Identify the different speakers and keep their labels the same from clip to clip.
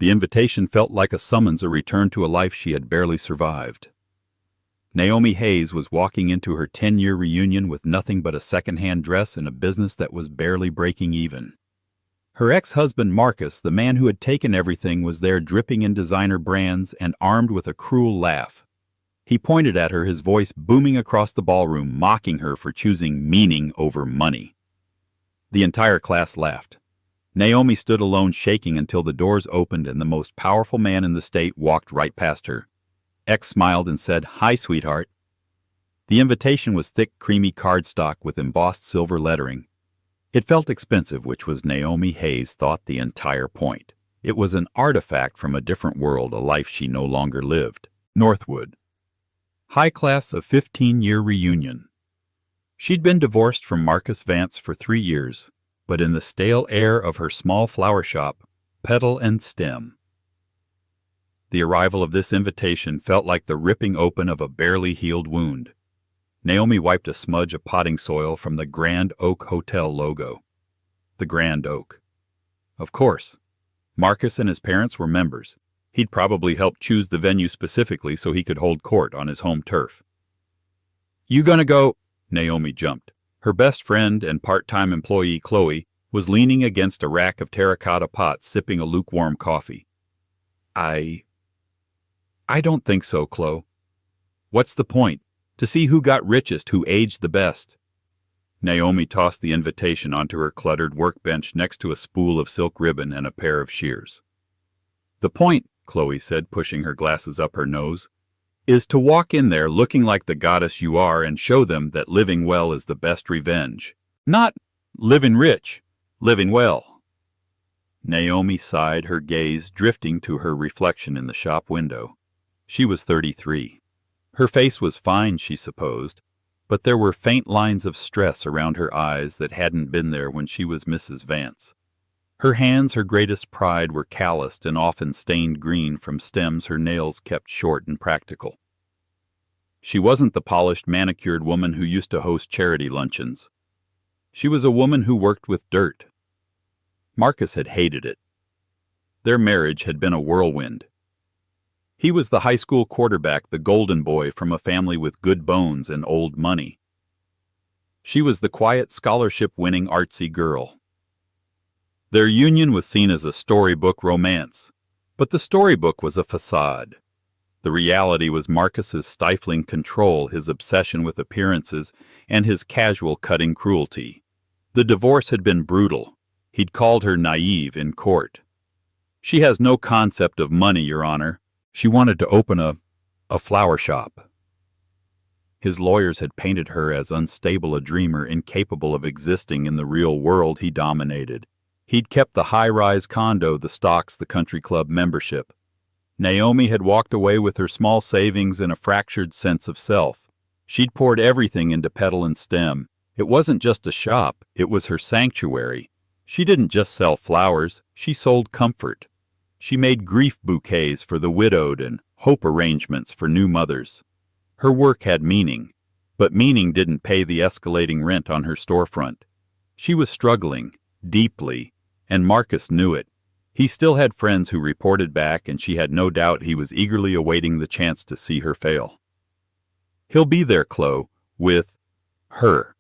Speaker 1: The invitation felt like a summons, a return to a life she had barely survived. Naomi Hayes was walking into her 10-year reunion with nothing but a second-hand dress and a business that was barely breaking even. Her ex-husband Marcus, the man who had taken everything, was there dripping in designer brands and armed with a cruel laugh. He pointed at her, his voice booming across the ballroom, mocking her for choosing meaning over money. The entire class laughed. Naomi stood alone, shaking until the doors opened and the most powerful man in the state walked right past her. X smiled and said, "Hi, sweetheart." The invitation was thick, creamy cardstock with embossed silver lettering. It felt expensive, which was Naomi Hayes thought the entire point. It was an artifact from a different world, a life she no longer lived. Northwood. High class of 15-year reunion. She'd been divorced from Marcus Vance for 3 years, but in the stale air of her small flower shop, petal and stem. The arrival of this invitation felt like the ripping open of a barely healed wound. Naomi wiped a smudge of potting soil from the Grand Oak Hotel logo. The Grand Oak. Of course. Marcus and his parents were members. He'd probably helped choose the venue specifically so he could hold court on his home turf. "You gonna go?" Naomi jumped. Her best friend and part-time employee, Chloe, was leaning against a rack of terracotta pots, sipping a lukewarm coffee. I don't think so, Chloe. What's the point? To see who got richest, who aged the best." Naomi tossed the invitation onto her cluttered workbench next to a spool of silk ribbon and a pair of shears. "The point," Chloe said, pushing her glasses up her nose, "is to walk in there looking like the goddess you are and show them that living well is the best revenge. Not living rich, living well." Naomi sighed, her gaze drifting to her reflection in the shop window. She was 33. Her face was fine, she supposed, but there were faint lines of stress around her eyes that hadn't been there when she was Mrs. Vance. Her hands, her greatest pride, were calloused and often stained green from stems her nails kept short and practical. She wasn't the polished, manicured woman who used to host charity luncheons. She was a woman who worked with dirt. Marcus had hated it. Their marriage had been a whirlwind. He was the high school quarterback, the golden boy from a family with good bones and old money. She was the quiet, scholarship-winning, artsy girl. Their union was seen as a storybook romance, but the storybook was a facade. The reality was Marcus's stifling control, his obsession with appearances, and his casual cutting cruelty. The divorce had been brutal. He'd called her naive in court. "She has no concept of money, Your Honor. She wanted to open a flower shop." His lawyers had painted her as unstable, a dreamer incapable of existing in the real world he dominated. He'd kept the high-rise condo, the stocks, the country club membership. Naomi had walked away with her small savings and a fractured sense of self. She'd poured everything into petal and stem. It wasn't just a shop, it was her sanctuary. She didn't just sell flowers, she sold comfort. She made grief bouquets for the widowed and hope arrangements for new mothers. Her work had meaning, but meaning didn't pay the escalating rent on her storefront. She was struggling, deeply, and Marcus knew it. He still had friends who reported back, and she had no doubt he was eagerly awaiting the chance to see her fail. "He'll be there, Chloe, with her."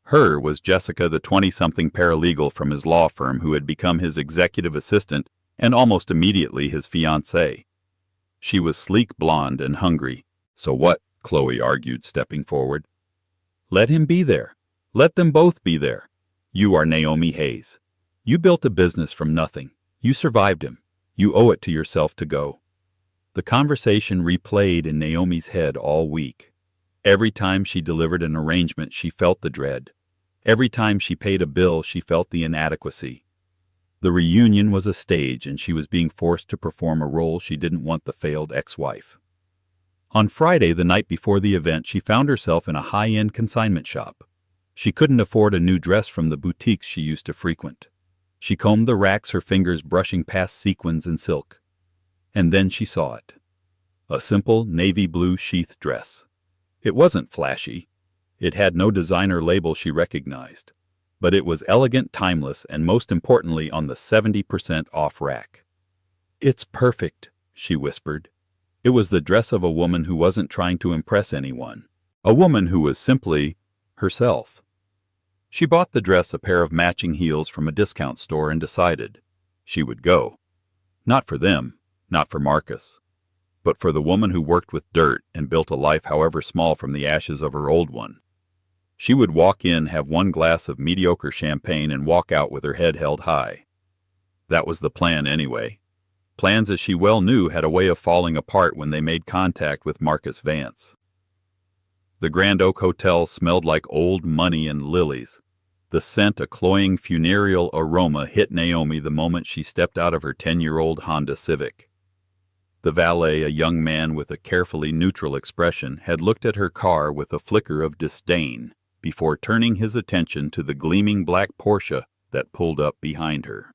Speaker 1: Her was Jessica, the 20-something paralegal from his law firm who had become his executive assistant and almost immediately his fiancée. She was sleek, blonde, and hungry. "So what?" Chloe argued, stepping forward. "Let him be there. Let them both be there. You are Naomi Hayes. You built a business from nothing. You survived him. You owe it to yourself to go." The conversation replayed in Naomi's head all week. Every time she delivered an arrangement, she felt the dread. Every time she paid a bill, she felt the inadequacy. The reunion was a stage, and she was being forced to perform a role she didn't want, the failed ex-wife. On Friday, the night before the event, she found herself in a high-end consignment shop. She couldn't afford a new dress from the boutiques she used to frequent. She combed the racks, her fingers brushing past sequins and silk. And then she saw it. A simple navy blue sheath dress. It wasn't flashy. It had no designer label she recognized. But it was elegant, timeless, and most importantly on the 70% off rack. It's perfect, she whispered. It was the dress of a woman who wasn't trying to impress anyone. A woman who was simply herself. She bought the dress a pair of matching heels from a discount store and decided she would go. Not for them, not for Marcus, but for the woman who worked with dirt and built a life however small from the ashes of her old one. She would walk in, have one glass of mediocre champagne, and walk out with her head held high. That was the plan anyway. Plans, as she well knew, had a way of falling apart when they made contact with Marcus Vance. The Grand Oak Hotel smelled like old money and lilies. The scent, a cloying funereal aroma, hit Naomi the moment she stepped out of her 10-year-old Honda Civic. The valet, a young man with a carefully neutral expression, had looked at her car with a flicker of disdain before turning his attention to the gleaming black Porsche that pulled up behind her.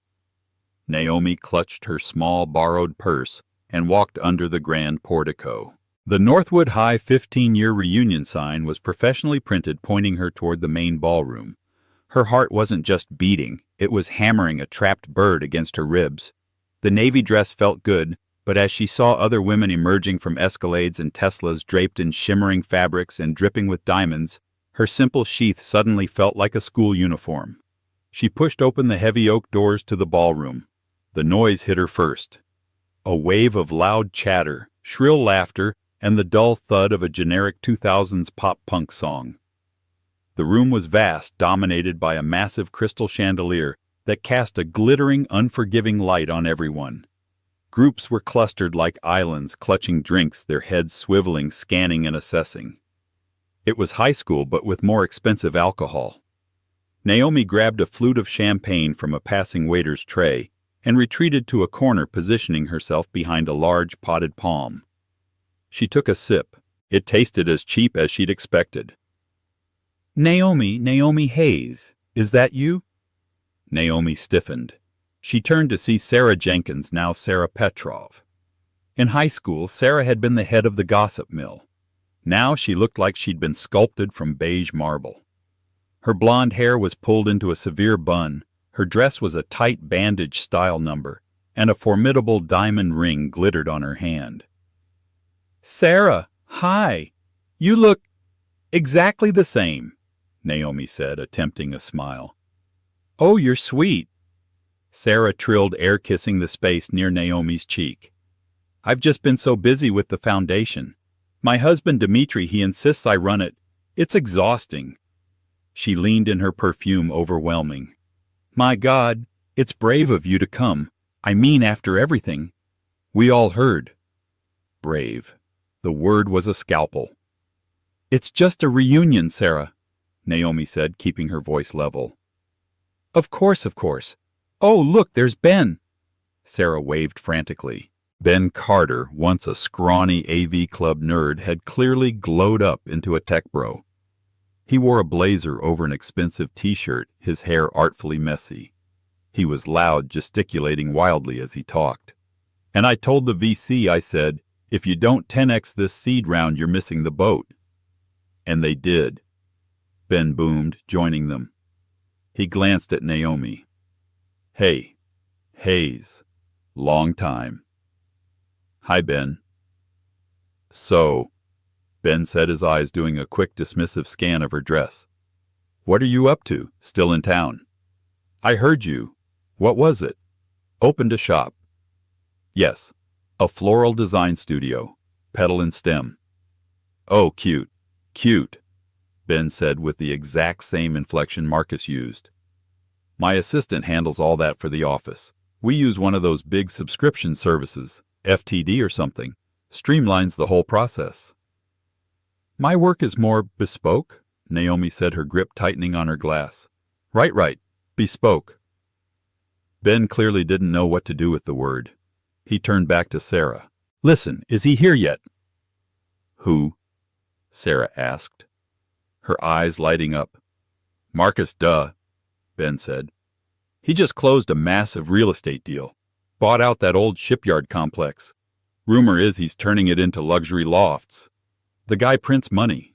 Speaker 1: Naomi clutched her small borrowed purse and walked under the grand portico. The Northwood High 15-year reunion sign was professionally printed, pointing her toward the main ballroom. Her heart wasn't just beating, it was hammering a trapped bird against her ribs. The navy dress felt good, but as she saw other women emerging from Escalades and Teslas draped in shimmering fabrics and dripping with diamonds, her simple sheath suddenly felt like a school uniform. She pushed open the heavy oak doors to the ballroom. The noise hit her first. A wave of loud chatter, shrill laughter, and the dull thud of a generic 2000s pop-punk song. The room was vast, dominated by a massive crystal chandelier that cast a glittering, unforgiving light on everyone. Groups were clustered like islands, clutching drinks, their heads swiveling, scanning and assessing. It was high school, but with more expensive alcohol. Naomi grabbed a flute of champagne from a passing waiter's tray and retreated to a corner, positioning herself behind a large potted palm. She took a sip. It tasted as cheap as she'd expected. Naomi Hayes, is that you?" Naomi stiffened. She turned to see Sarah Jenkins, now Sarah Petrov. In high school, Sarah had been the head of the gossip mill. Now she looked like she'd been sculpted from beige marble. Her blonde hair was pulled into a severe bun, her dress was a tight bandage-style number, and a formidable diamond ring glittered on her hand. "Sarah, hi. You look exactly the same," Naomi said, attempting a smile. "Oh, you're sweet." Sarah trilled, air-kissing the space near Naomi's cheek. "I've just been so busy with the foundation. My husband Dmitri, he insists I run it. It's exhausting." She leaned in, her perfume overwhelming. "My God, it's brave of you to come. I mean, after everything. We all heard." Brave. The word was a scalpel. "It's just a reunion, Sarah," Naomi said, keeping her voice level. Of course. Oh, look, there's Ben." Sarah waved frantically. Ben Carter, once a scrawny AV Club nerd, had clearly glowed up into a tech bro. He wore a blazer over an expensive t-shirt, his hair artfully messy. He was loud, gesticulating wildly as he talked. "And I told the VC, I said, if you don't 10x this seed round, you're missing the boat." And they did. Ben boomed, joining them. He glanced at Naomi. "Hey, Hayes. Long time." "Hi, Ben." "So," Ben said, his eyes doing a quick dismissive scan of her dress. "What are you up to? Still in town?" "I heard you. What was it?" "Opened a shop." "Yes. A floral design studio. Petal and stem." "Oh, cute. Cute," Ben said with the exact same inflection Marcus used. "My assistant handles all that for the office. We use one of those big subscription services, FTD or something. Streamlines the whole process." "My work is more bespoke," Naomi said, her grip tightening on her glass. Right. Bespoke." Ben clearly didn't know what to do with the word. He turned back to Sarah. "Listen, is he here yet?" "Who?" Sarah asked, her eyes lighting up. "Marcus, duh," Ben said. "He just closed a massive real estate deal. Bought out that old shipyard complex. Rumor is he's turning it into luxury lofts. The guy prints money."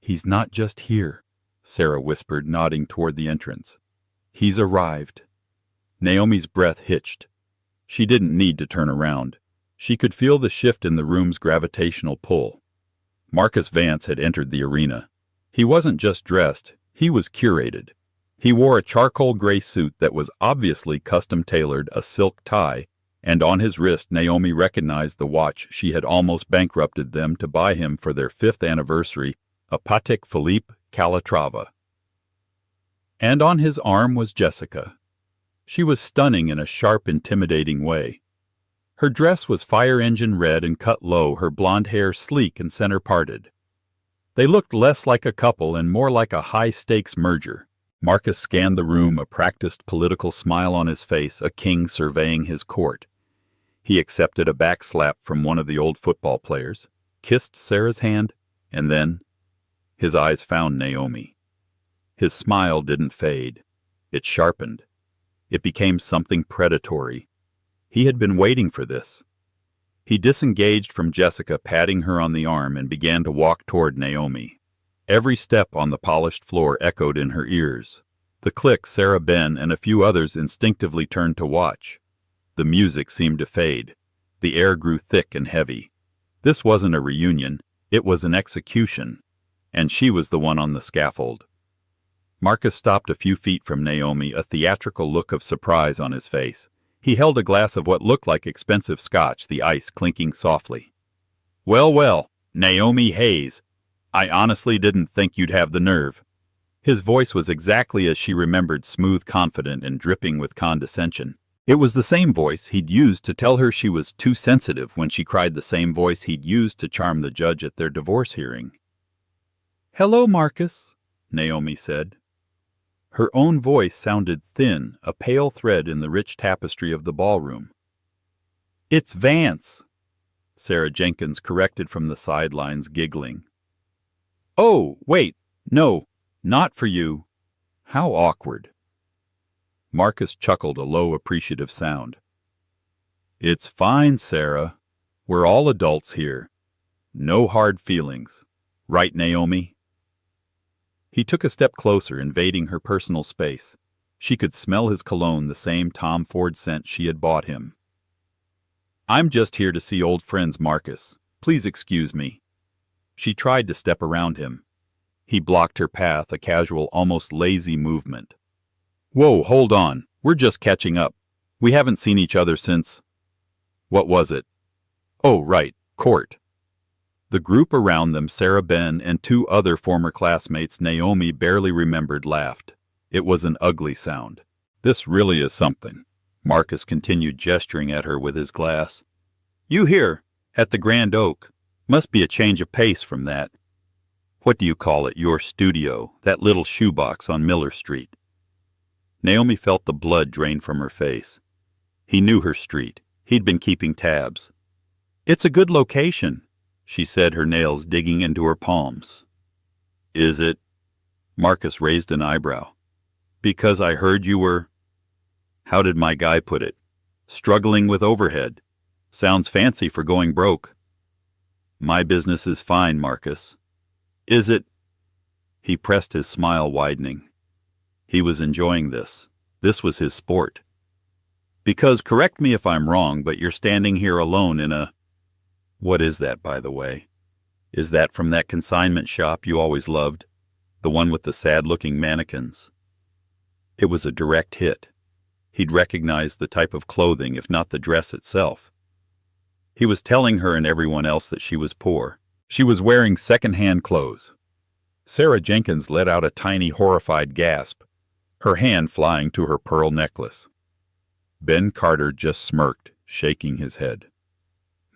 Speaker 1: "He's not just here," Sarah whispered, nodding toward the entrance. "He's arrived." Naomi's breath hitched. She didn't need to turn around. She could feel the shift in the room's gravitational pull. Marcus Vance had entered the arena. He wasn't just dressed, he was curated. He wore a charcoal gray suit that was obviously custom-tailored, a silk tie, and on his wrist Naomi recognized the watch she had almost bankrupted them to buy him for their 5th anniversary, a Patek Philippe Calatrava. And on his arm was Jessica. She was stunning in a sharp, intimidating way. Her dress was fire engine red and cut low, her blonde hair sleek and center-parted. They looked less like a couple and more like a high-stakes merger. Marcus scanned the room, a practiced political smile on his face, a king surveying his court. He accepted a backslap from one of the old football players, kissed Sarah's hand, and then his eyes found Naomi. His smile didn't fade. It sharpened. It became something predatory. He had been waiting for this. He disengaged from Jessica, patting her on the arm, and began to walk toward Naomi. Every step on the polished floor echoed in her ears. The click Sarah, Ben, and a few others instinctively turned to watch. The music seemed to fade. The air grew thick and heavy. This wasn't a reunion. It was an execution. And she was the one on the scaffold. Marcus stopped a few feet from Naomi, a theatrical look of surprise on his face. He held a glass of what looked like expensive scotch, the ice clinking softly. "Well, well, Naomi Hayes. I honestly didn't think you'd have the nerve." His voice was exactly as she remembered, smooth, confident, and dripping with condescension. It was the same voice he'd used to tell her she was too sensitive when she cried, the same voice he'd used to charm the judge at their divorce hearing. "Hello, Marcus," Naomi said. Her own voice sounded thin, a pale thread in the rich tapestry of the ballroom. "It's Vance," Sarah Jenkins corrected from the sidelines, giggling. "Oh, wait, no, not for you. How awkward." Marcus chuckled, a low, appreciative sound. "It's fine, Sarah. We're all adults here. No hard feelings. Right, Naomi?" He took a step closer, invading her personal space. She could smell his cologne, the same Tom Ford scent she had bought him. "I'm just here to see old friends, Marcus. Please excuse me." She tried to step around him. He blocked her path, a casual, almost lazy movement. "Whoa, hold on. We're just catching up. We haven't seen each other since—" What was it? Oh, right, court. The group around them, Sarah, Ben, and 2 other former classmates Naomi barely remembered, laughed. It was an ugly sound. "This really is something." Marcus continued, gesturing at her with his glass. "You here, at the Grand Oak. Must be a change of pace from that. What do you call it, your studio, that little shoebox on Miller Street?" Naomi felt the blood drain from her face. He knew her street. He'd been keeping tabs. "It's a good location," she said, her nails digging into her palms. "Is it?" Marcus raised an eyebrow. "Because I heard you were—" How did my guy put it? "Struggling with overhead. Sounds fancy for going broke." "My business is fine, Marcus." "Is it?" He pressed, his smile widening. He was enjoying this. This was his sport. "Because, correct me if I'm wrong, but you're standing here alone in a— What is that, by the way? Is that from that consignment shop you always loved? The one with the sad-looking mannequins?" It was a direct hit. He'd recognized the type of clothing, if not the dress itself. He was telling her and everyone else that she was poor. She was wearing second-hand clothes. Sarah Jenkins let out a tiny, horrified gasp, her hand flying to her pearl necklace. Ben Carter just smirked, shaking his head.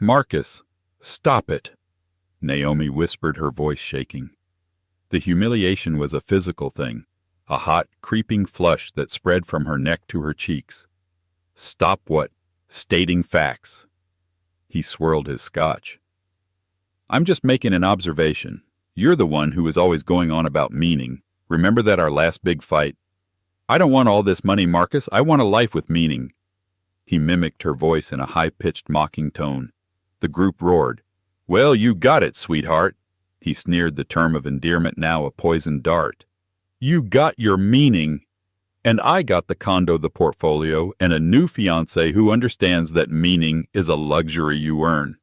Speaker 1: "Marcus, stop it," Naomi whispered, her voice shaking. The humiliation was a physical thing, a hot, creeping flush that spread from her neck to her cheeks. "Stop what? Stating facts." He swirled his scotch. "I'm just making an observation. You're the one who is always going on about meaning. Remember that our last big fight? I don't want all this money, Marcus. I want a life with meaning." He mimicked her voice in a high-pitched, mocking tone. The group roared. "Well, you got it, sweetheart." He sneered, the term of endearment now a poisoned dart. "You got your meaning." And I got the condo, the portfolio, and a new fiancé who understands that meaning is a luxury you earn.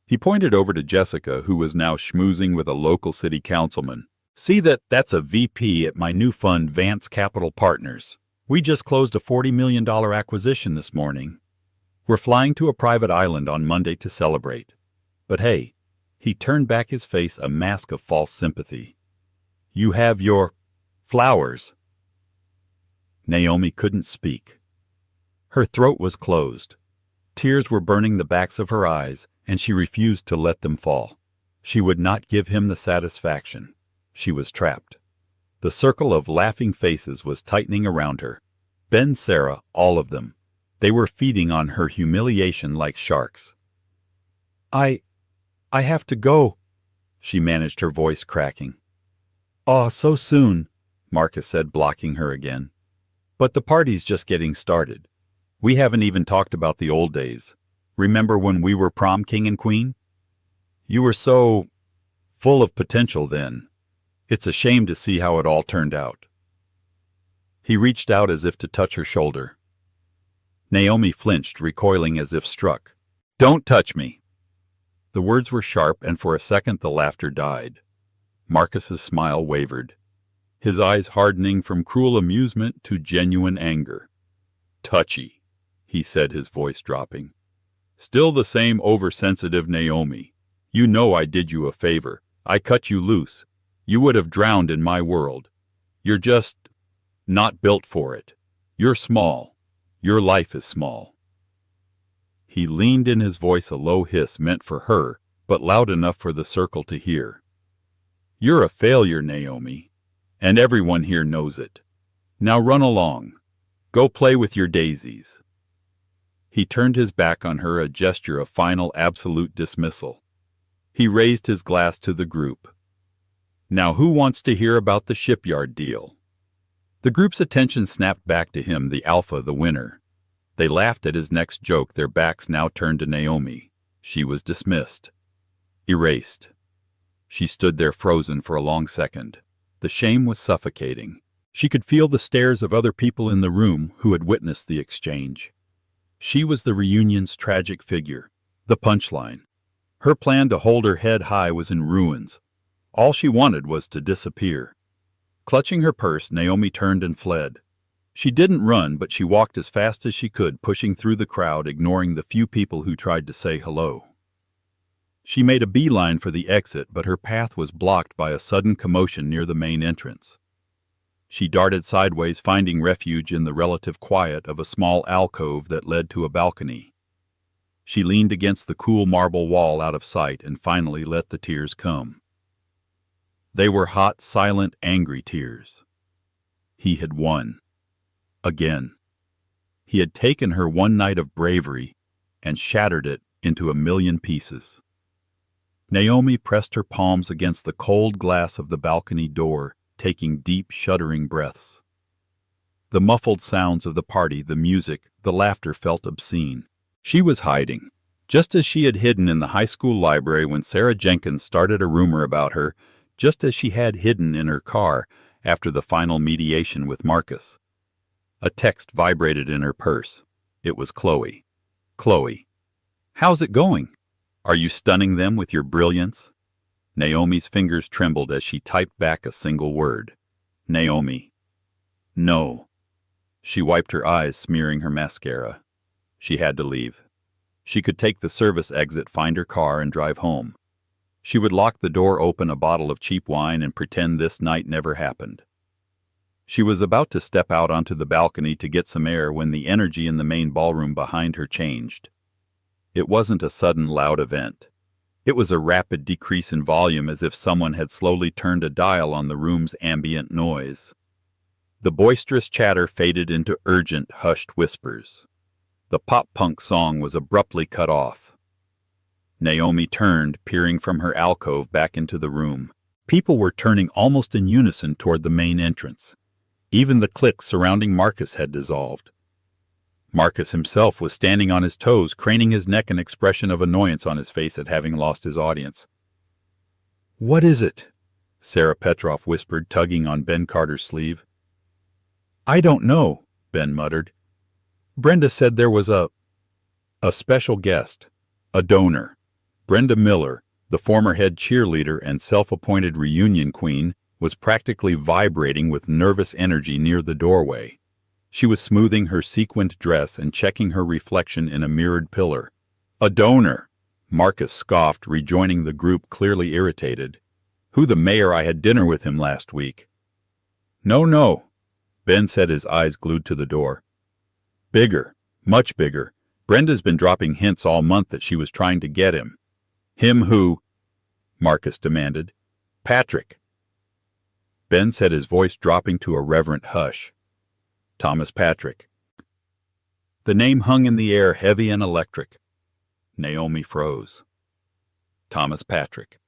Speaker 1: He pointed over to Jessica, who was now schmoozing with a local city councilman. See that's a VP at my new fund, Vance Capital Partners. We just closed a $40 million acquisition this morning. We're flying to a private island on Monday to celebrate. But hey, he turned back his face, a mask of false sympathy. You have your flowers. Naomi couldn't speak. Her throat was closed. Tears were burning the backs of her eyes, and she refused to let them fall. She would not give him the satisfaction. She was trapped. The circle of laughing faces was tightening around her. Ben, Sarah, all of them. They were feeding on her humiliation like sharks. I have to go, she managed, her voice cracking. "Aw, so soon," Marcus said, blocking her again. "But the party's just getting started. We haven't even talked about the old days. Remember when we were prom king and queen? You were so full of potential then. It's a shame to see how it all turned out." He reached out as if to touch her shoulder. Naomi flinched, recoiling as if struck. "Don't touch me." The words were sharp, and for a second the laughter died. Marcus's smile wavered, his eyes hardening from cruel amusement to genuine anger. "Touchy," he said, his voice dropping. "Still the same oversensitive Naomi. You know I did you a favor. I cut you loose. You would have drowned in my world. You're just not built for it. You're small. Your life is small." He leaned in, his voice a low hiss meant for her, but loud enough for the circle to hear. "You're a failure, Naomi, and everyone here knows it. Now run along. Go play with your daisies." He turned his back on her, a gesture of final, absolute dismissal. He raised his glass to the group. "Now who wants to hear about the shipyard deal?" The group's attention snapped back to him, the alpha, the winner. They laughed at his next joke, their backs now turned to Naomi. She was dismissed. Erased. She stood there frozen for a long second. The shame was suffocating. She could feel the stares of other people in the room who had witnessed the exchange. She was the reunion's tragic figure, the punchline. Her plan to hold her head high was in ruins. All she wanted was to disappear. Clutching her purse, Naomi turned and fled. She didn't run, but she walked as fast as she could, pushing through the crowd, ignoring the few people who tried to say hello. She made a beeline for the exit, but her path was blocked by a sudden commotion near the main entrance. She darted sideways, finding refuge in the relative quiet of a small alcove that led to a balcony. She leaned against the cool marble wall out of sight and finally let the tears come. They were hot, silent, angry tears. He had won. Again. He had taken her one night of bravery and shattered it into a million pieces. Naomi pressed her palms against the cold glass of the balcony door, taking deep, shuddering breaths. The muffled sounds of the party, the music, the laughter felt obscene. She was hiding, just as she had hidden in the high school library when Sarah Jenkins started a rumor about her, just as she had hidden in her car after the final mediation with Marcus. A text vibrated in her purse. It was Chloe. "Chloe, how's it going? Are you stunning them with your brilliance?" Naomi's fingers trembled as she typed back a single word. "Naomi." "No." She wiped her eyes, smearing her mascara. She had to leave. She could take the service exit, find her car, and drive home. She would lock the door, open a bottle of cheap wine, and pretend this night never happened. She was about to step out onto the balcony to get some air when the energy in the main ballroom behind her changed. It wasn't a sudden, loud event. It was a rapid decrease in volume, as if someone had slowly turned a dial on the room's ambient noise. The boisterous chatter faded into urgent, hushed whispers. The pop-punk song was abruptly cut off. Naomi turned, peering from her alcove back into the room. People were turning almost in unison toward the main entrance. Even the clique surrounding Marcus had dissolved. Marcus himself was standing on his toes, craning his neck, an expression of annoyance on his face at having lost his audience. "What is it?" Sarah Petroff whispered, tugging on Ben Carter's sleeve. I don't know, Ben muttered. Brenda said there was a special guest, a donor. Brenda Miller, the former head cheerleader and self-appointed reunion queen, was practically vibrating with nervous energy near the doorway. She was smoothing her sequined dress and checking her reflection in a mirrored pillar. A donor, Marcus scoffed, rejoining the group clearly irritated. Who the mayor I had dinner with him last week. No, Ben said, his eyes glued to the door. Bigger, much bigger. Brenda's been dropping hints all month that she was trying to get him. Him who? Marcus demanded. Patrick. Ben said, his voice dropping to a reverent hush. Thomas Patrick. The name hung in the air heavy and electric. Naomi froze. Thomas Patrick.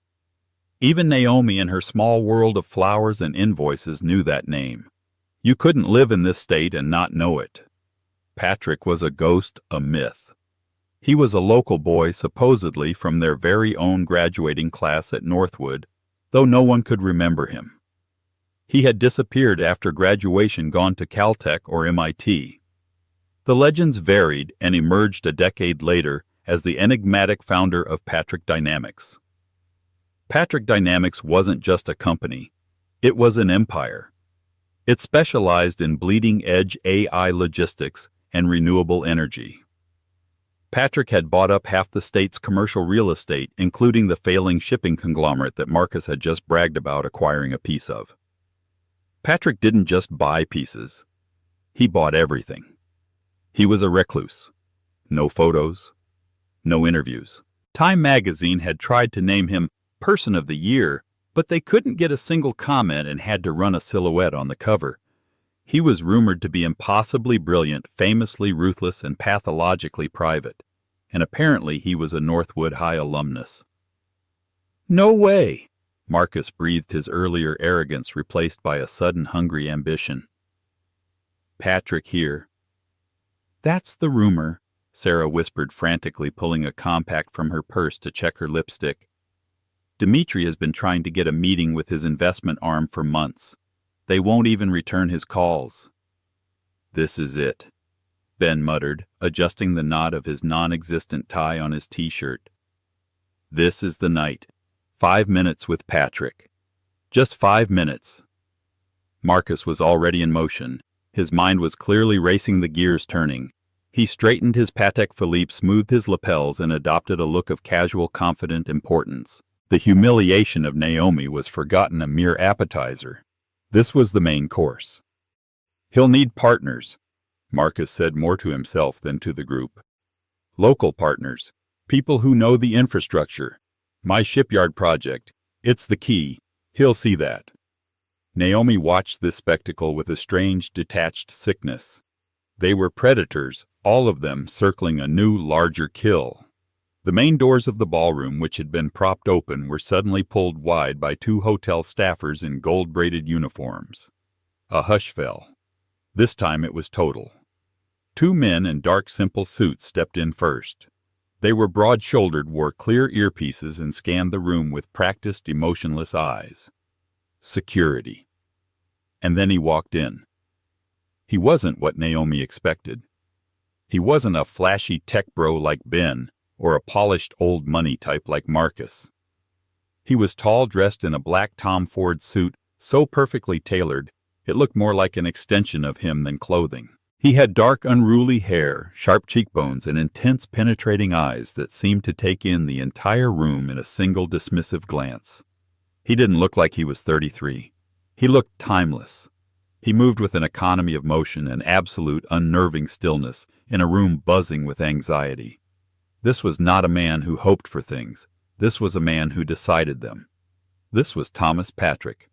Speaker 1: Even Naomi in her small world of flowers and invoices knew that name. You couldn't live in this state and not know it. Patrick was a ghost, a myth. He was a local boy supposedly from their very own graduating class at Northwood, though no one could remember him. He had disappeared after graduation, gone to Caltech or MIT. The legends varied and emerged a decade later as the enigmatic founder of Patrick Dynamics. Patrick Dynamics wasn't just a company. It was an empire. It specialized in bleeding-edge AI logistics and renewable energy. Patrick had bought up half the state's commercial real estate, including the failing shipping conglomerate that Marcus had just bragged about acquiring a piece of. Patrick didn't just buy pieces. He bought everything. He was a recluse. No photos. No interviews. Time magazine had tried to name him Person of the Year, but they couldn't get a single comment and had to run a silhouette on the cover. He was rumored to be impossibly brilliant, famously ruthless, and pathologically private, and apparently he was a Northwood High alumnus. No way! Marcus breathed, his earlier arrogance replaced by a sudden hungry ambition. Patrick here. That's the rumor, Sarah whispered frantically, pulling a compact from her purse to check her lipstick. Dimitri has been trying to get a meeting with his investment arm for months. They won't even return his calls. This is it, Ben muttered, adjusting the knot of his non-existent tie on his t-shirt. This is the night. 5 minutes with Patrick. Just 5 minutes. Marcus was already in motion. His mind was clearly racing, the gears turning. He straightened his Patek Philippe, smoothed his lapels, and adopted a look of casual, confident importance. The humiliation of Naomi was forgotten, a mere appetizer. This was the main course. He'll need partners, Marcus said, more to himself than to the group. Local partners. People who know the infrastructure. My shipyard project. It's the key. He'll see that. Naomi watched this spectacle with a strange, detached sickness. They were predators, all of them circling a new, larger kill. The main doors of the ballroom, which had been propped open, were suddenly pulled wide by 2 hotel staffers in gold-braided uniforms. A hush fell. This time it was total. 2 men in dark, simple suits stepped in first. They were broad-shouldered, wore clear earpieces, and scanned the room with practiced, emotionless eyes. Security. And then he walked in. He wasn't what Naomi expected. He wasn't a flashy tech bro like Ben, or a polished old money type like Marcus. He was tall, dressed in a black Tom Ford suit, so perfectly tailored, it looked more like an extension of him than clothing. He had dark, unruly hair, sharp cheekbones, and intense, penetrating eyes that seemed to take in the entire room in a single dismissive glance. He didn't look like he was 33. He looked timeless. He moved with an economy of motion and absolute, unnerving stillness in a room buzzing with anxiety. This was not a man who hoped for things. This was a man who decided them. This was Thomas Patrick.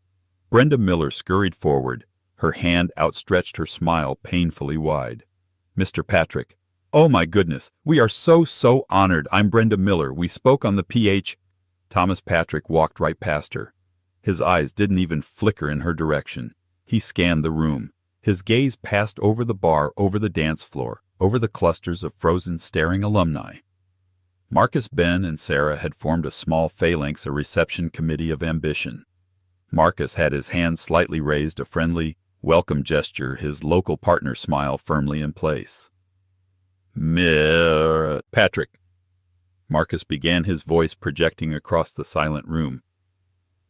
Speaker 1: Brenda Miller scurried forward, her hand outstretched, her smile painfully wide. Mr. Patrick, oh my goodness, we are so honored. I'm Brenda Miller. We spoke on the PH. Thomas Patrick walked right past her. His eyes didn't even flicker in her direction. He scanned the room. His gaze passed over the bar, over the dance floor, over the clusters of frozen, staring alumni. Marcus, Ben, and Sarah had formed a small phalanx, a reception committee of ambition. Marcus had his hand slightly raised, a friendly, welcome gesture, his local partner smile firmly in place. Patrick. Marcus began, his voice projecting across the silent room.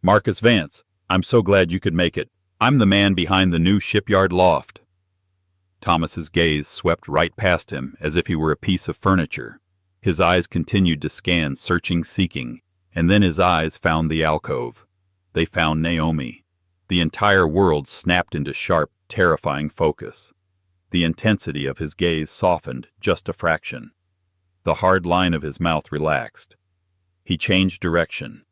Speaker 1: Marcus Vance, I'm so glad you could make it. I'm the man behind the new shipyard loft. Thomas's gaze swept right past him as if he were a piece of furniture. His eyes continued to scan, searching, seeking, and then his eyes found the alcove. They found Naomi. The entire world snapped into sharp, terrifying focus. The intensity of his gaze softened just a fraction. The hard line of his mouth relaxed. He changed direction.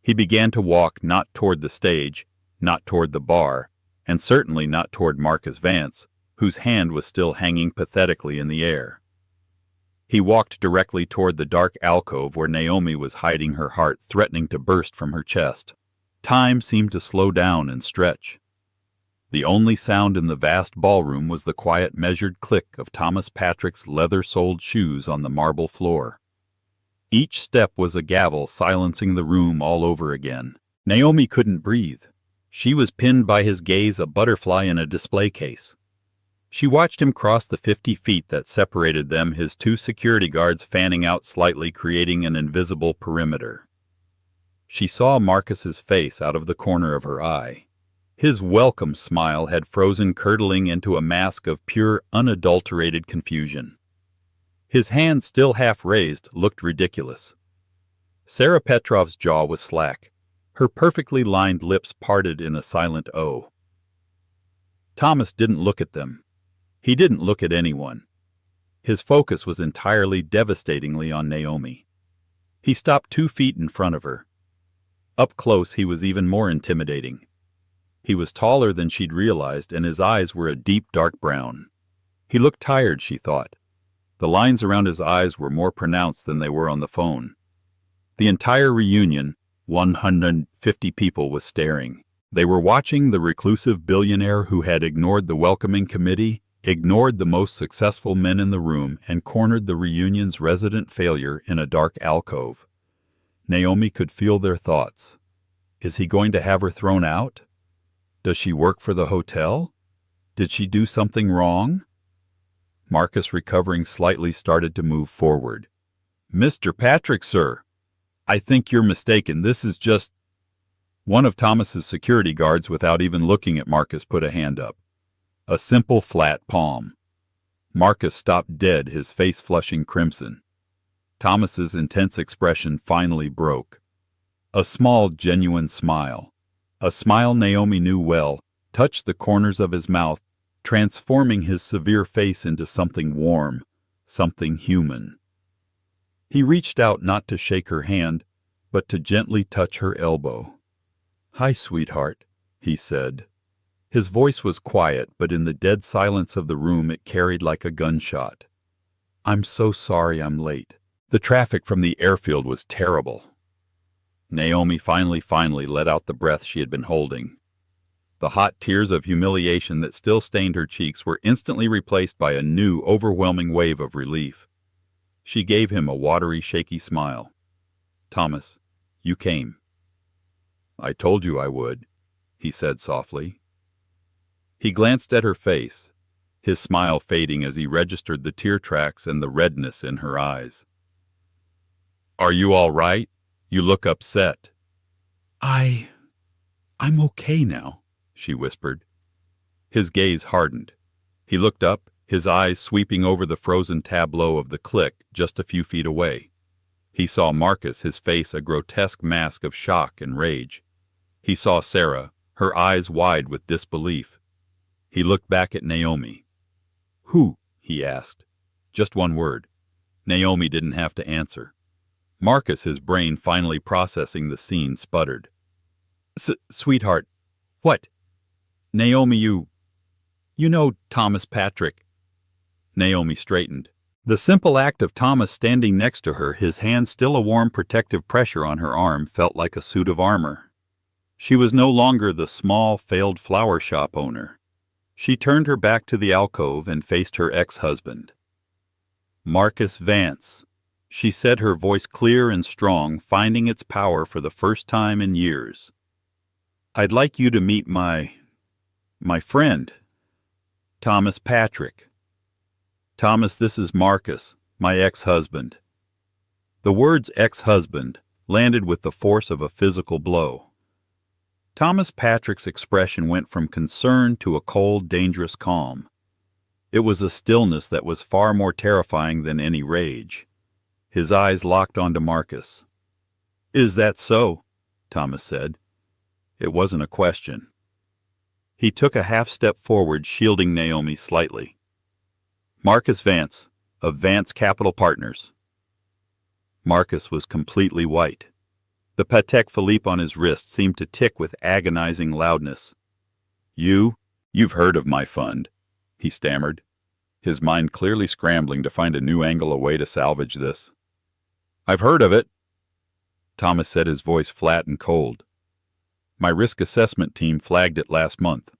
Speaker 1: He began to walk not toward the stage, not toward the bar, and certainly not toward Marcus Vance, whose hand was still hanging pathetically in the air. He walked directly toward the dark alcove where Naomi was hiding, her heart threatening to burst from her chest. Time seemed to slow down and stretch. The only sound in the vast ballroom was the quiet, measured click of Thomas Patrick's leather-soled shoes on the marble floor. Each step was a gavel silencing the room all over again. Naomi couldn't breathe. She was pinned by his gaze, a butterfly in a display case. She watched him cross the 50 feet that separated them, his two security guards fanning out slightly, creating an invisible perimeter. She saw Marcus's face out of the corner of her eye. His welcome smile had frozen, curdling into a mask of pure, unadulterated confusion. His hand, still half raised, looked ridiculous. Sarah Petrov's jaw was slack. Her perfectly lined lips parted in a silent O. Thomas didn't look at them. He didn't look at anyone. His focus was entirely, devastatingly on Naomi. He stopped 2 feet in front of her. Up close, he was even more intimidating. He was taller than she'd realized, and his eyes were a deep, dark brown. He looked tired, she thought. The lines around his eyes were more pronounced than they were on the phone. The entire reunion, 150 people, was staring. They were watching the reclusive billionaire who had ignored the welcoming committee, ignored the most successful men in the room, and cornered the reunion's resident failure in a dark alcove. Naomi could feel their thoughts. Is he going to have her thrown out? Does she work for the hotel? Did she do something wrong? Marcus, recovering slightly, started to move forward. Mr. Patrick, sir. I think you're mistaken. This is just... One of Thomas's security guards, without even looking at Marcus, put a hand up. A simple, flat palm. Marcus stopped dead, his face flushing crimson. Thomas's intense expression finally broke. A small, genuine smile. A smile Naomi knew well, touched the corners of his mouth, transforming his severe face into something warm, something human. He reached out, not to shake her hand, but to gently touch her elbow. "Hi, sweetheart," he said. His voice was quiet, but in the dead silence of the room it carried like a gunshot. "I'm so sorry I'm late. The traffic from the airfield was terrible." Naomi finally let out the breath she had been holding. The hot tears of humiliation that still stained her cheeks were instantly replaced by a new, overwhelming wave of relief. She gave him a watery, shaky smile. "Thomas, you came." "I told you I would," he said softly. He glanced at her face, his smile fading as he registered the tear tracks and the redness in her eyes. "Are you all right? You look upset." I'm okay now," she whispered. His gaze hardened. He looked up, his eyes sweeping over the frozen tableau of the clique just a few feet away. He saw Marcus, his face a grotesque mask of shock and rage. He saw Sarah, her eyes wide with disbelief. He looked back at Naomi. "Who?" he asked. Just one word. Naomi didn't have to answer. Marcus, his brain finally processing the scene, sputtered. Sweetheart, what? Naomi, you know Thomas Patrick." Naomi straightened. The simple act of Thomas standing next to her, his hand still a warm protective pressure on her arm, felt like a suit of armor. She was no longer the small, failed flower shop owner. She turned her back to the alcove and faced her ex-husband. "Marcus Vance," she said, her voice clear and strong, finding its power for the first time in years. "I'd like you to meet my My friend. Thomas Patrick. Thomas, this is Marcus, my ex-husband. The words ex-husband landed with the force of a physical blow. Thomas Patrick's expression went from concern to a cold, dangerous calm. It was a stillness that was far more terrifying than any rage. His eyes locked onto Marcus. "Is that so?" Thomas said. It wasn't a question. He took a half-step forward, shielding Naomi slightly. "Marcus Vance, of Vance Capital Partners." Marcus was completely white. The Patek Philippe on his wrist seemed to tick with agonizing loudness. You've heard of my fund," he stammered, his mind clearly scrambling to find a new angle, a way to salvage this. "I've heard of it," Thomas said, his voice flat and cold. "My risk assessment team flagged it last month.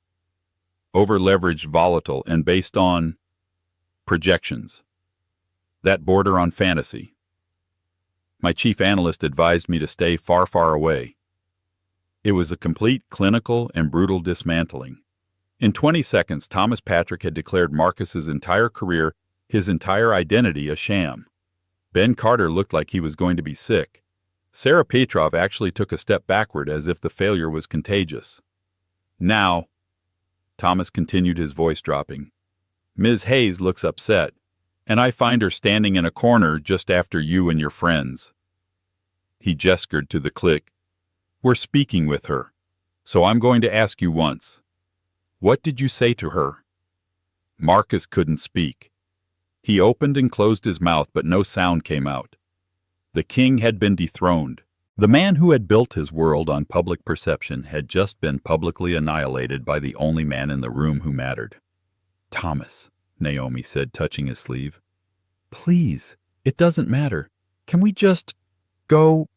Speaker 1: Over-leveraged, volatile, and based on projections that border on fantasy. My chief analyst advised me to stay far, far away. It was a complete clinical and brutal dismantling. In 20 seconds, Thomas Patrick had declared Marcus's entire career, his entire identity, a sham. Ben Carter looked like he was going to be sick. Sarah Petrov actually took a step backward, as if the failure was contagious. "Now," Thomas continued, his voice dropping, "Ms. Hayes looks upset, and I find her standing in a corner just after you and your friends." He gestured to the clique. "We're speaking with her, so I'm going to ask you once. What did you say to her?" Marcus couldn't speak. He opened and closed his mouth, but no sound came out. The king had been dethroned. The man who had built his world on public perception had just been publicly annihilated by the only man in the room who mattered. "Thomas," Naomi said, touching his sleeve. "Please, it doesn't matter. Can we just go?"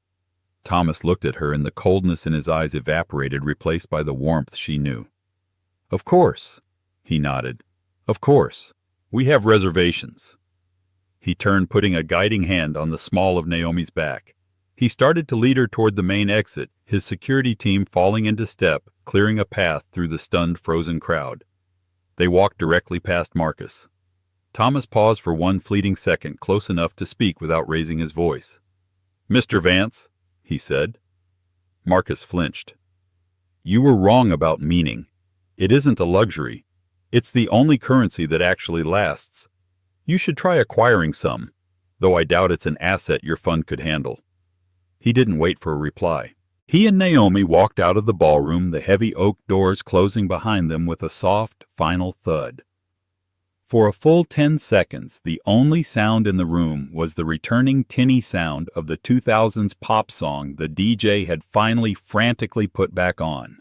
Speaker 1: Thomas looked at her, and the coldness in his eyes evaporated, replaced by the warmth she knew. "Of course," he nodded. "Of course. We have reservations." He turned, putting a guiding hand on the small of Naomi's back. He started to lead her toward the main exit, his security team falling into step, clearing a path through the stunned, frozen crowd. They walked directly past Marcus. Thomas paused for one fleeting second, close enough to speak without raising his voice. "Mr. Vance," he said. Marcus flinched. "You were wrong about meaning. It isn't a luxury. It's the only currency that actually lasts. You should try acquiring some, though I doubt it's an asset your fund could handle." He didn't wait for a reply. He and Naomi walked out of the ballroom, the heavy oak doors closing behind them with a soft, final thud. For a full 10 seconds, the only sound in the room was the returning tinny sound of the 2000s pop song the DJ had finally frantically put back on.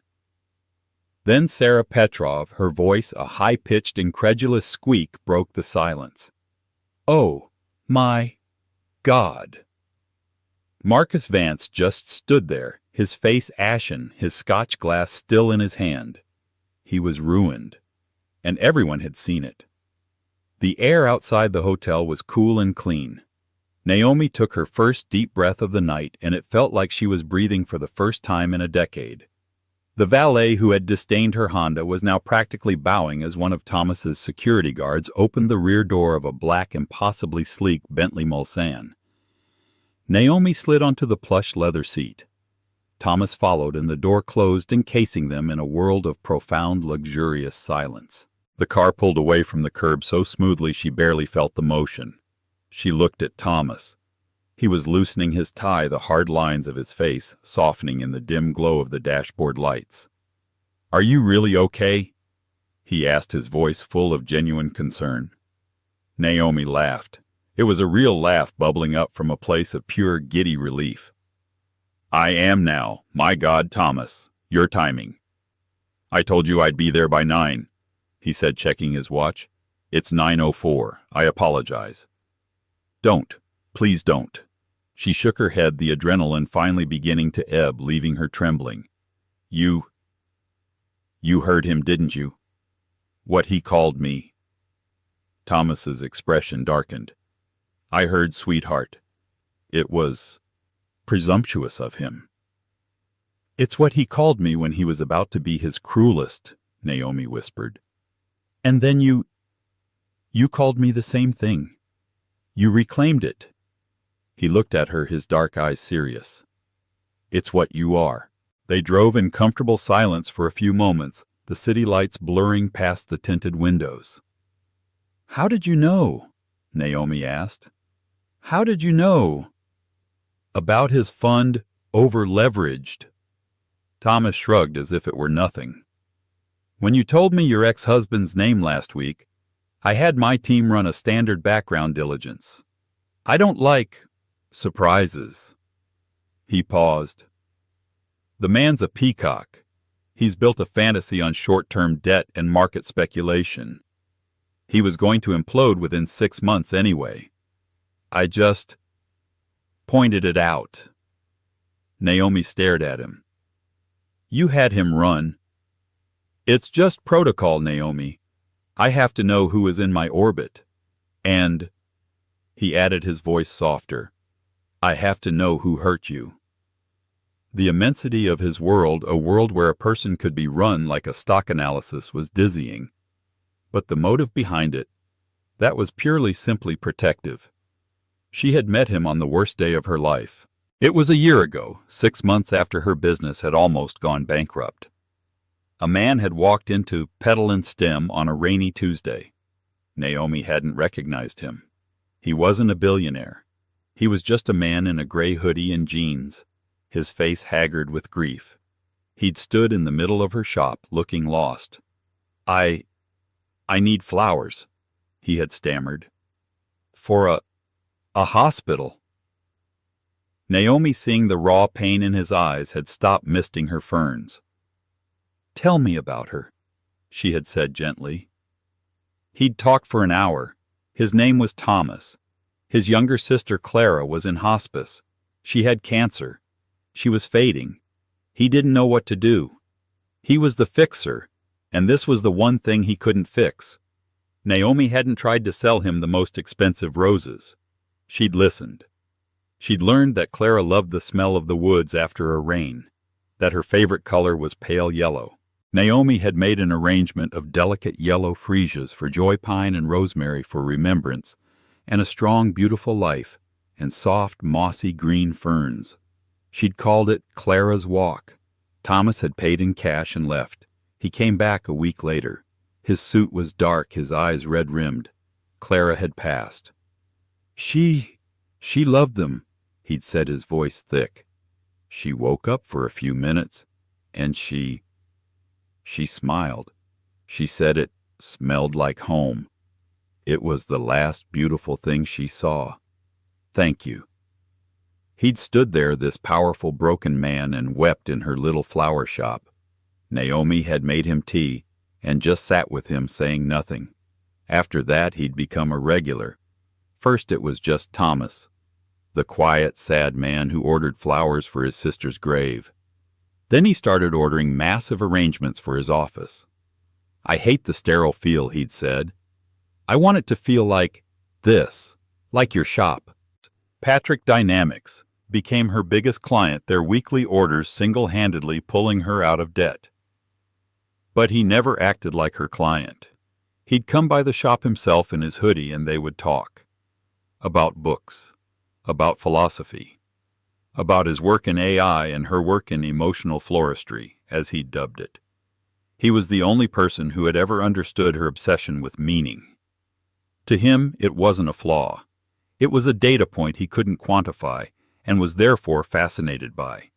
Speaker 1: Then Sarah Petrov, her voice a high-pitched, incredulous squeak, broke the silence. "Oh, my God." Marcus Vance just stood there, his face ashen, his scotch glass still in his hand. He was ruined, and everyone had seen it. The air outside the hotel was cool and clean. Naomi took her first deep breath of the night, and it felt like she was breathing for the first time in a decade. The valet who had disdained her Honda was now practically bowing as one of Thomas's security guards opened the rear door of a black, impossibly sleek Bentley Mulsanne. Naomi slid onto the plush leather seat. Thomas followed, and the door closed, encasing them in a world of profound, luxurious silence. The car pulled away from the curb so smoothly she barely felt the motion. She looked at Thomas. He was loosening his tie, the hard lines of his face softening in the dim glow of the dashboard lights. "Are you really okay?" he asked, his voice full of genuine concern. Naomi laughed. It was a real laugh bubbling up from a place of pure, giddy relief. "I am now. My God, Thomas. Your timing. I told you I'd be there by 9, he said, checking his watch. "It's 9:04. I apologize." "Don't. Please don't." She shook her head, the adrenaline finally beginning to ebb, leaving her trembling. You heard him, didn't you? What he called me." Thomas's expression darkened. "I heard, sweetheart. It was presumptuous of him. It's what he called me when he was about to be his cruelest, Naomi whispered. "And then you called me the same thing. You reclaimed it." He looked at her, his dark eyes serious. "It's what you are." They drove in comfortable silence for a few moments, the city lights blurring past the tinted windows. "How did you know?" Naomi asked. "How did you know?" "About his fund, over-leveraged." Thomas shrugged as if it were nothing. "When you told me your ex-husband's name last week, I had my team run a standard background diligence. I don't like surprises." He paused. "The man's a peacock. He's built a fantasy on short-term debt and market speculation. He was going to implode within 6 months anyway. I just pointed it out." Naomi stared at him. "You had him run." "It's just protocol, Naomi. I have to know who is in my orbit. And," he added, his voice softer, "I have to know who hurt you." The immensity of his world, a world where a person could be run like a stock analysis, was dizzying. But the motive behind it, that was purely simply protective. She had met him on the worst day of her life. It was a year ago, 6 months after her business had almost gone bankrupt. A man had walked into Petal and Stem on a rainy Tuesday. Naomi hadn't recognized him. He wasn't a billionaire. He was just a man in a gray hoodie and jeans, his face haggard with grief. He'd stood in the middle of her shop, looking lost. I need flowers," he had stammered. "For a hospital." Naomi, seeing the raw pain in his eyes, had stopped misting her ferns. "Tell me about her," she had said gently. He'd talked for an hour. His name was Thomas. His younger sister Clara was in hospice. She had cancer. She was fading. He didn't know what to do. He was the fixer, and this was the one thing he couldn't fix. Naomi hadn't tried to sell him the most expensive roses. She'd listened. She'd learned that Clara loved the smell of the woods after a rain, that her favorite color was pale yellow. Naomi had made an arrangement of delicate yellow freesias for joy pine and rosemary for remembrance, and a strong, beautiful life, and soft, mossy green ferns. She'd called it Clara's Walk. Thomas had paid in cash and left. He came back a week later. His suit was dark, his eyes red-rimmed. Clara had passed. She loved them," he'd said, his voice thick. "She woke up for a few minutes, and she smiled. She said it smelled like home. It was the last beautiful thing she saw. Thank you." He'd stood there, this powerful broken man, and wept in her little flower shop. Naomi had made him tea, and just sat with him saying nothing. After that he'd become a regular. First it was just Thomas, the quiet, sad man who ordered flowers for his sister's grave. Then he started ordering massive arrangements for his office. "I hate the sterile feel," he'd said. "I want it to feel like this, like your shop." Patrick Dynamics became her biggest client, their weekly orders single-handedly pulling her out of debt. But he never acted like her client. He'd come by the shop himself in his hoodie, and they would talk. About books, about philosophy, about his work in AI and her work in emotional floristry, as he dubbed it. He was the only person who had ever understood her obsession with meaning. To him, it wasn't a flaw. It was a data point he couldn't quantify, and was therefore fascinated by.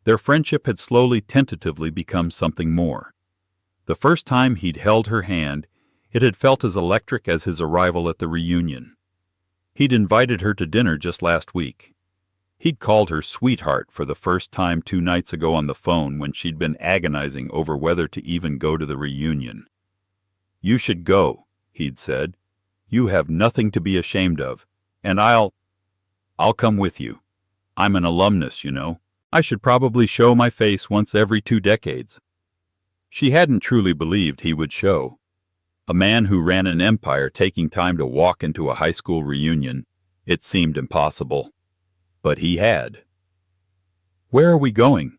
Speaker 1: Their friendship had slowly, tentatively become something more. The first time he'd held her hand, it had felt as electric as his arrival at the reunion. He'd invited her to dinner just last week. He'd called her sweetheart for the first time 2 nights ago on the phone when she'd been agonizing over whether to even go to the reunion. "You should go," he'd said. "You have nothing to be ashamed of, and I'll come with you. I'm an alumnus, you know. I should probably show my face once every 2 decades. She hadn't truly believed he would show. A man who ran an empire taking time to walk into a high school reunion, it seemed impossible. But he had. "Where are we going?"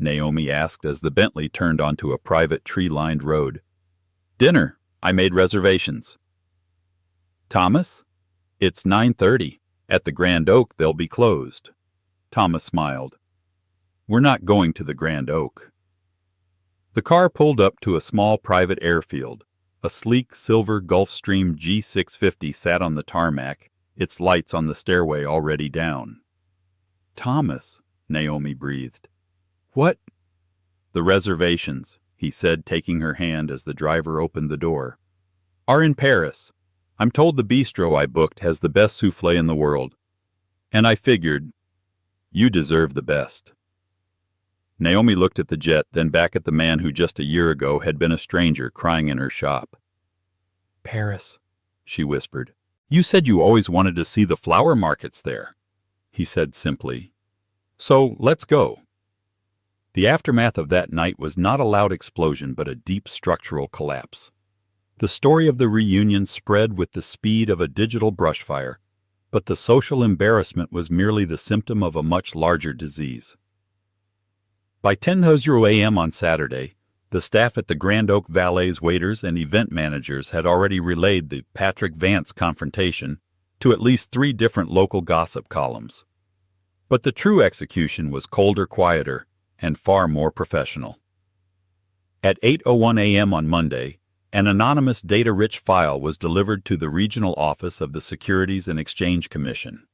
Speaker 1: Naomi asked as the Bentley turned onto a private tree-lined road. "Dinner. I made reservations." "Thomas? It's 9:30. At the Grand Oak they'll be closed." Thomas smiled. "We're not going to the Grand Oak." The car pulled up to a small private airfield. A sleek silver Gulfstream G650 sat on the tarmac, its lights on the stairway already down. "Thomas," Naomi breathed. "What?" "The reservations," he said, taking her hand as the driver opened the door, "are in Paris. I'm told the bistro I booked has the best soufflé in the world. And I figured, you deserve the best." Naomi looked at the jet, then back at the man who just a year ago had been a stranger crying in her shop. "Paris," she whispered. "You said you always wanted to see the flower markets there," he said simply. "So let's go." The aftermath of that night was not a loud explosion but a deep structural collapse. The story of the reunion spread with the speed of a digital brushfire, but the social embarrassment was merely the symptom of a much larger disease. By 10:00 a.m. on Saturday, the staff at the Grand Oak valets, waiters, and event managers had already relayed the Patrick Vance confrontation to at least 3 different local gossip columns. But the true execution was colder, quieter, and far more professional. At 8:01 a.m. on Monday, an anonymous data-rich file was delivered to the regional office of the Securities and Exchange Commission.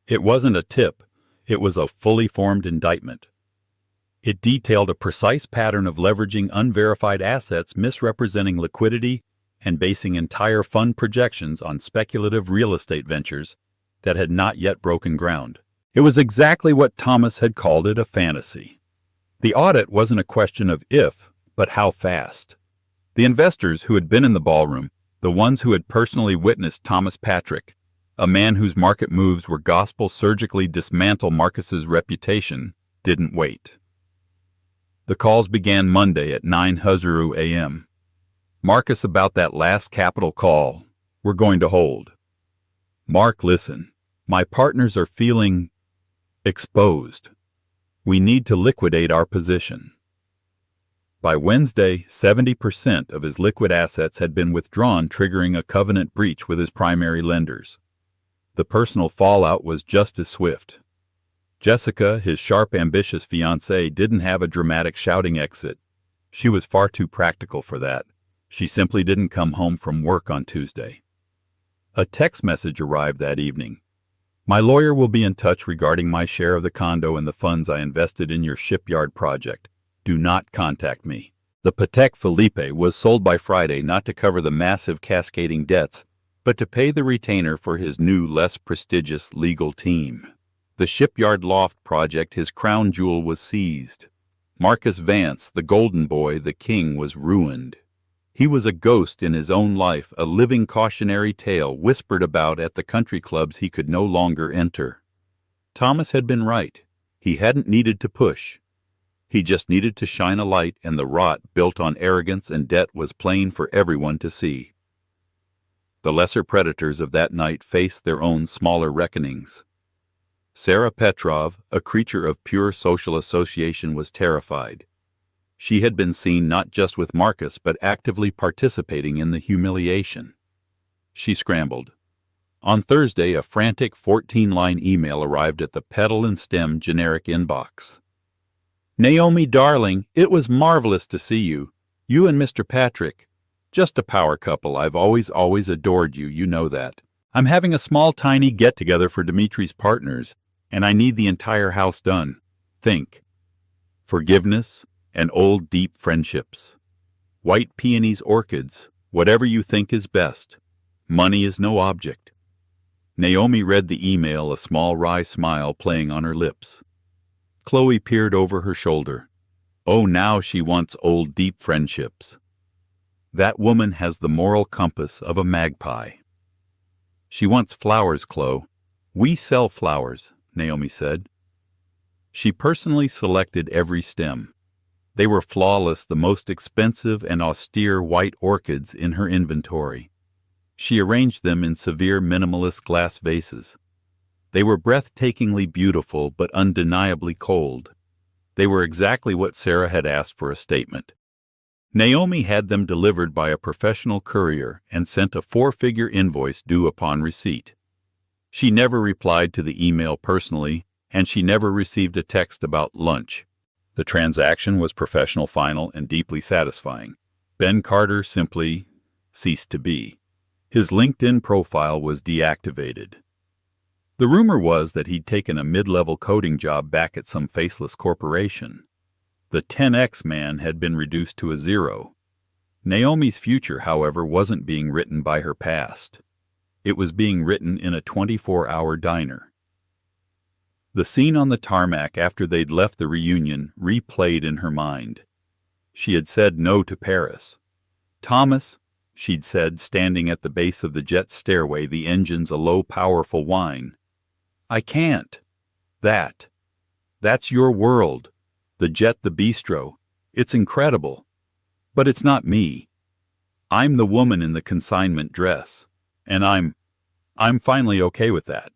Speaker 1: It wasn't a tip, it was a fully formed indictment. It detailed a precise pattern of leveraging unverified assets, misrepresenting liquidity, and basing entire fund projections on speculative real estate ventures that had not yet broken ground. It was exactly what Thomas had called it, a fantasy. The audit wasn't a question of if, but how fast. The investors who had been in the ballroom, the ones who had personally witnessed Thomas Patrick, a man whose market moves were gospel, surgically dismantle Marcus's reputation, didn't wait. The calls began Monday at 9:00 a.m. "Marcus, about that last capital call, we're going to hold." "Mark, listen, my partners are feeling exposed. We need to liquidate our position." By Wednesday, 70% of his liquid assets had been withdrawn, triggering a covenant breach with his primary lenders. The personal fallout was just as swift. Jessica, his sharp, ambitious fiancée, didn't have a dramatic shouting exit. She was far too practical for that. She simply didn't come home from work on Tuesday. A text message arrived that evening. "My lawyer will be in touch regarding my share of the condo and the funds I invested in your shipyard project. Do not contact me." The Patek Philippe was sold by Friday not to cover the massive cascading debts, but to pay the retainer for his new, less prestigious legal team. The shipyard loft project, his crown jewel, was seized. Marcus Vance, the golden boy, the king, was ruined. He was a ghost in his own life, a living cautionary tale whispered about at the country clubs he could no longer enter. Thomas had been right. He hadn't needed to push. He just needed to shine a light, and the rot built on arrogance and debt was plain for everyone to see. The lesser predators of that night faced their own smaller reckonings. Sarah Petrov, a creature of pure social association, was terrified. She had been seen not just with Marcus, but actively participating in the humiliation. She scrambled. On Thursday, a frantic 14-line email arrived at the Petal and Stem generic inbox. "Naomi, darling, it was marvelous to see you. You and Mr. Patrick. Just a power couple. I've always adored you, you know that. I'm having a small, tiny get-together for Dimitri's partners, and I need the entire house done. Think. Forgiveness and old, deep friendships. White peonies, orchids, whatever you think is best. Money is no object." Naomi read the email, a small wry smile playing on her lips. Chloe peered over her shoulder. Oh, now she wants old, deep friendships. That woman has the moral compass of a magpie. "She wants flowers, Chloe. We sell flowers," Naomi said. She personally selected every stem. They were flawless, the most expensive and austere white orchids in her inventory. She arranged them in severe minimalist glass vases. They were breathtakingly beautiful but undeniably cold. They were exactly what Sarah had asked for a statement. Naomi had them delivered by a professional courier and sent a 4-figure invoice due upon receipt. She never replied to the email personally, and she never received a text about lunch. The transaction was professional, final, and deeply satisfying. Ben Carter simply ceased to be. His LinkedIn profile was deactivated. The rumor was that he'd taken a mid-level coding job back at some faceless corporation. The 10X man had been reduced to a 0. Naomi's future, however, wasn't being written by her past. It was being written in a 24-hour diner. The scene on the tarmac after they'd left the reunion replayed in her mind. She had said no to Paris. "Thomas," she'd said, standing at the base of the jet stairway, the engines a low, powerful whine. "I can't. That's your world. The jet, the bistro. It's incredible. But it's not me. I'm the woman in the consignment dress. And I'm finally okay with that.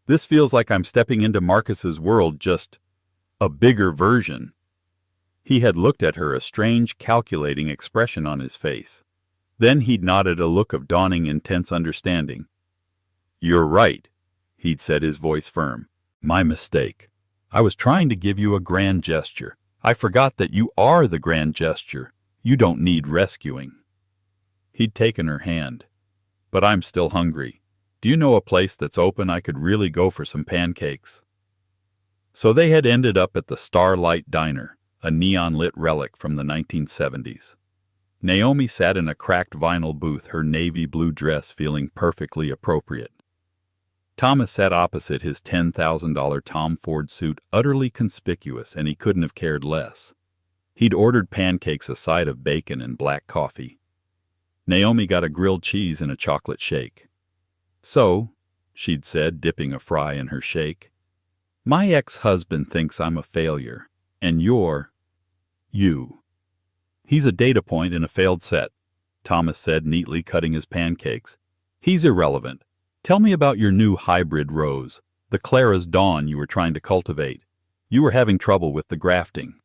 Speaker 1: This feels like I'm stepping into Marcus's world, just a bigger version." He had looked at her, a strange, calculating expression on his face. Then he'd nodded, a look of dawning, intense understanding. "You're right," he'd said, his voice firm. "My mistake. I was trying to give you a grand gesture. I forgot that you are the grand gesture. You don't need rescuing." He'd taken her hand. "But I'm still hungry. Do you know a place that's open? I could really go for some pancakes." So they had ended up at the Starlight Diner, a neon-lit relic from the 1970s. Naomi sat in a cracked vinyl booth, her navy blue dress feeling perfectly appropriate. Thomas sat opposite, his $10,000 Tom Ford suit utterly conspicuous, and he couldn't have cared less. He'd ordered pancakes, a side of bacon, and black coffee. Naomi got a grilled cheese and a chocolate shake. "So," she'd said, dipping a fry in her shake, "my ex-husband thinks I'm a failure, and you. He's a data point in a failed set," Thomas said, neatly cutting his pancakes. "He's irrelevant. Tell me about your new hybrid rose, the Clara's Dawn you were trying to cultivate. You were having trouble with the grafting."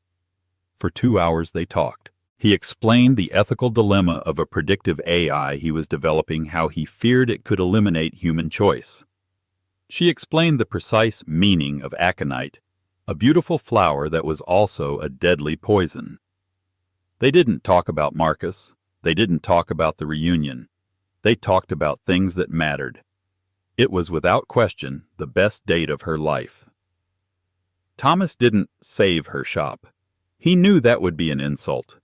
Speaker 1: For 2 hours they talked. He explained the ethical dilemma of a predictive AI he was developing, how he feared it could eliminate human choice. She explained the precise meaning of aconite, a beautiful flower that was also a deadly poison. They didn't talk about Marcus. They didn't talk about the reunion. They talked about things that mattered. It was without question the best date of her life. Thomas didn't save her shop. He knew that would be an insult.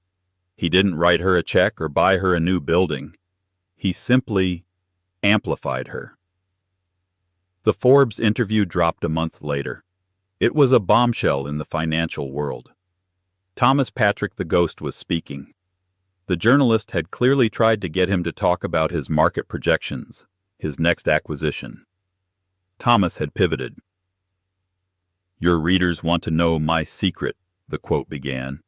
Speaker 1: He didn't write her a check or buy her a new building. He simply amplified her. The Forbes interview dropped a month later. It was a bombshell in the financial world. Thomas Patrick the Ghost was speaking. The journalist had clearly tried to get him to talk about his market projections, his next acquisition. Thomas had pivoted. "Your readers want to know my secret," the quote began.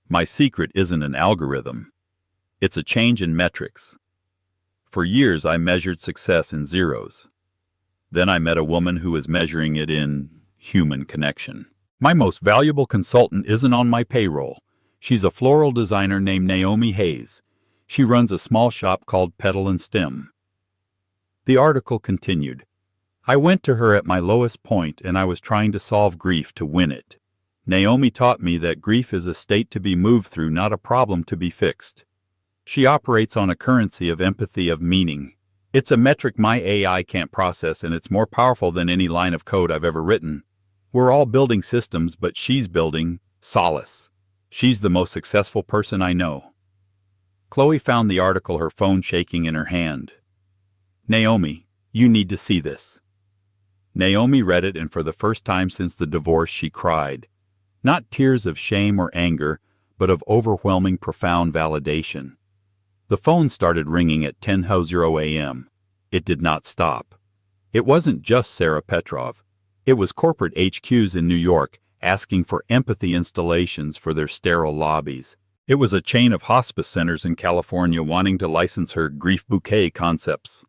Speaker 1: "My secret isn't an algorithm. It's a change in metrics. For years I measured success in zeros. Then I met a woman who was measuring it in human connection. My most valuable consultant isn't on my payroll. She's a floral designer named Naomi Hayes. She runs a small shop called Petal and Stem." The article continued. "I went to her at my lowest point, and I was trying to solve grief to win it. Naomi taught me that grief is a state to be moved through, not a problem to be fixed. She operates on a currency of empathy, of meaning. It's a metric my AI can't process, and it's more powerful than any line of code I've ever written. We're all building systems, but she's building solace. She's the most successful person I know." Chloe found the article, her phone shaking in her hand. "Naomi, you need to see this." Naomi read it, and for the first time since the divorce she cried. Not tears of shame or anger, but of overwhelming, profound validation. The phone started ringing at 10:00 a.m. It did not stop. It wasn't just Sarah Petrov. It was corporate HQs in New York asking for empathy installations for their sterile lobbies. It was a chain of hospice centers in California wanting to license her grief bouquet concepts.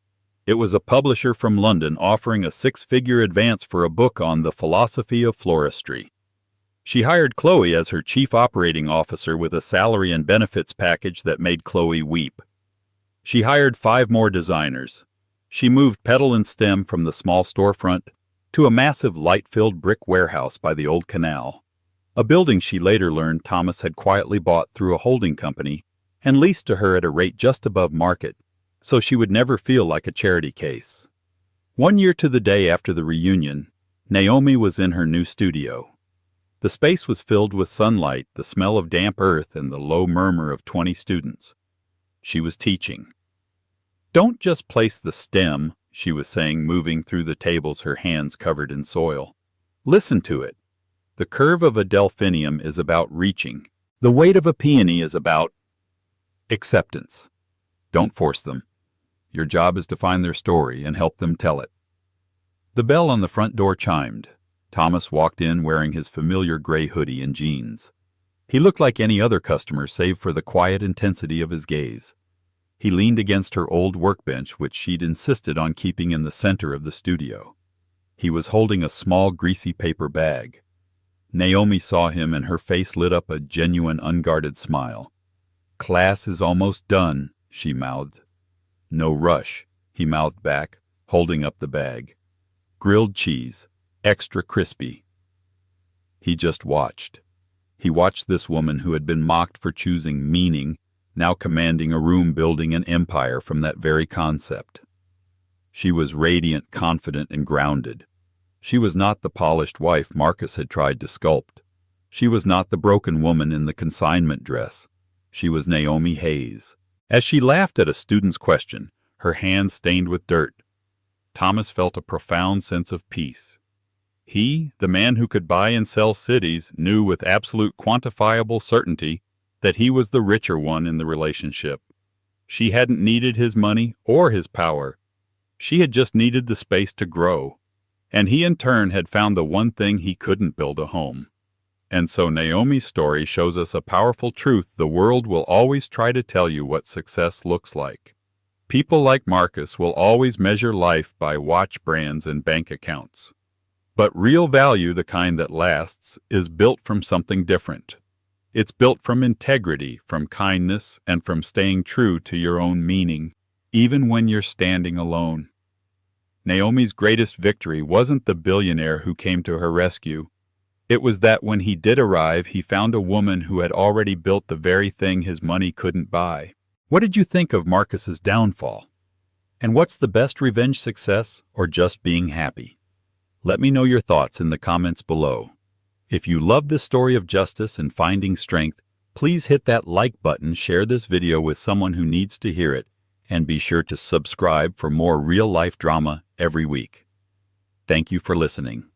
Speaker 1: It was a publisher from London offering a 6-figure advance for a book on the philosophy of floristry. She hired Chloe as her chief operating officer with a salary and benefits package that made Chloe weep. She hired 5 more designers. She moved Petal and Stem from the small storefront to a massive light-filled brick warehouse by the old canal, a building she later learned Thomas had quietly bought through a holding company and leased to her at a rate just above market, so she would never feel like a charity case. 1 year to the day after the reunion, Naomi was in her new studio. The space was filled with sunlight, the smell of damp earth, and the low murmur of 20 students. She was teaching. "Don't just place the stem," she was saying, moving through the tables, her hands covered in soil. "Listen to it. The curve of a delphinium is about reaching. The weight of a peony is about acceptance. Don't force them. Your job is to find their story and help them tell it." The bell on the front door chimed. Thomas walked in wearing his familiar gray hoodie and jeans. He looked like any other customer save for the quiet intensity of his gaze. He leaned against her old workbench, which she'd insisted on keeping in the center of the studio. He was holding a small, greasy paper bag. Naomi saw him and her face lit up a genuine, unguarded smile. "Class is almost done," she mouthed. "No rush," he mouthed back, holding up the bag. "Grilled cheese. Extra crispy." He just watched. He watched this woman who had been mocked for choosing meaning, now commanding a room building an empire from that very concept. She was radiant, confident, and grounded. She was not the polished wife Marcus had tried to sculpt. She was not the broken woman in the consignment dress. She was Naomi Hayes. As she laughed at a student's question, her hands stained with dirt, Thomas felt a profound sense of peace. He, the man who could buy and sell cities, knew with absolute quantifiable certainty that he was the richer one in the relationship. She hadn't needed his money or his power. She had just needed the space to grow. And he in turn had found the one thing he couldn't build a home. And so Naomi's story shows us a powerful truth: the world will always try to tell you what success looks like. People like Marcus will always measure life by watch brands and bank accounts. But real value, the kind that lasts, is built from something different. It's built from integrity, from kindness, and from staying true to your own meaning, even when you're standing alone. Naomi's greatest victory wasn't the billionaire who came to her rescue. It was that when he did arrive, he found a woman who had already built the very thing his money couldn't buy. What did you think of Marcus's downfall? And what's the best revenge, success, or just being happy? Let me know your thoughts in the comments below. If you love this story of justice and finding strength, please hit that like button, share this video with someone who needs to hear it, and be sure to subscribe for more real-life drama every week. Thank you for listening.